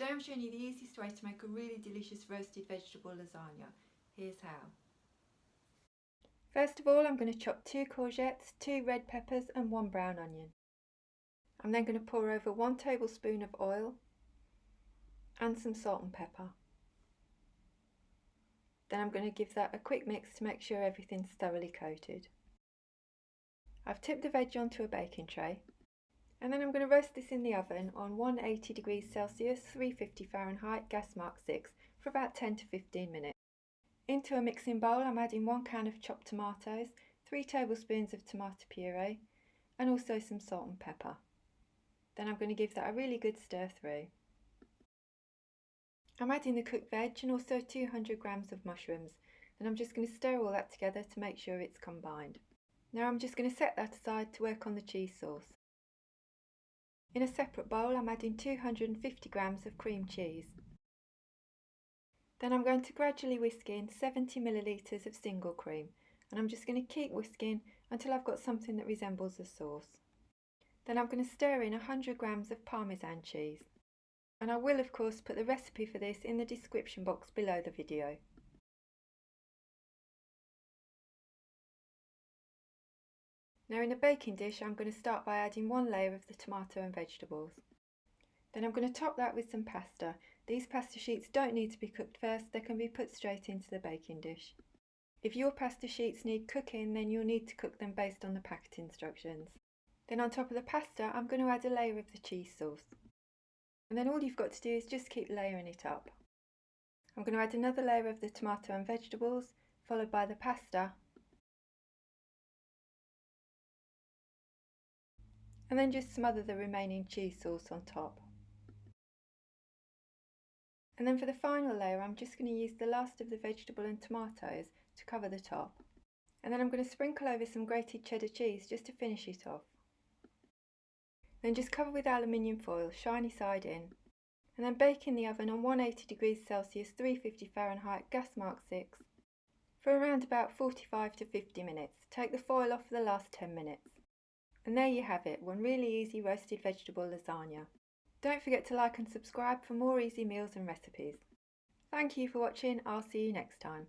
Today I'm showing you the easiest way to make a really delicious roasted vegetable lasagna. Here's how. First of all, I'm going to chop 2 courgettes, 2 red peppers and 1 brown onion. I'm then going to pour over 1 tablespoon of oil and some salt and pepper. Then I'm going to give that a quick mix to make sure everything's thoroughly coated. I've tipped the veg onto a baking tray. And then I'm going to roast this in the oven on 180 degrees Celsius, 350 Fahrenheit, gas mark 6 for about 10 to 15 minutes. Into a mixing bowl I'm adding 1 can of chopped tomatoes, 3 tablespoons of tomato puree and also some salt and pepper. Then I'm going to give that a really good stir through. I'm adding the cooked veg and also 200 grams of mushrooms, and I'm just going to stir all that together to make sure it's combined. Now I'm just going to set that aside to work on the cheese sauce. In a separate bowl I'm adding 250 grams of cream cheese. Then I'm going to gradually whisk in 70 millilitres of single cream, and I'm just going to keep whisking until I've got something that resembles a sauce. Then I'm going to stir in 100 grams of Parmesan cheese, and I will of course put the recipe for this in the description box below the video. Now in a baking dish I'm going to start by adding 1 layer of the tomato and vegetables. Then I'm going to top that with some pasta. These pasta sheets don't need to be cooked first, they can be put straight into the baking dish. If your pasta sheets need cooking, then you'll need to cook them based on the packet instructions. Then on top of the pasta I'm going to add a layer of the cheese sauce. And then all you've got to do is just keep layering it up. I'm going to add another layer of the tomato and vegetables, followed by the pasta. And then just smother the remaining cheese sauce on top. And then for the final layer I'm just going to use the last of the vegetable and tomatoes to cover the top. And then I'm going to sprinkle over some grated cheddar cheese just to finish it off. Then just cover with aluminium foil, shiny side in. And then bake in the oven on 180 degrees Celsius, 350 Fahrenheit, gas mark 6 for around about 45 to 50 minutes. Take the foil off for the last 10 minutes. And there you have it, one really easy roasted vegetable lasagna. Don't forget to like and subscribe for more easy meals and recipes. Thank you for watching, I'll see you next time.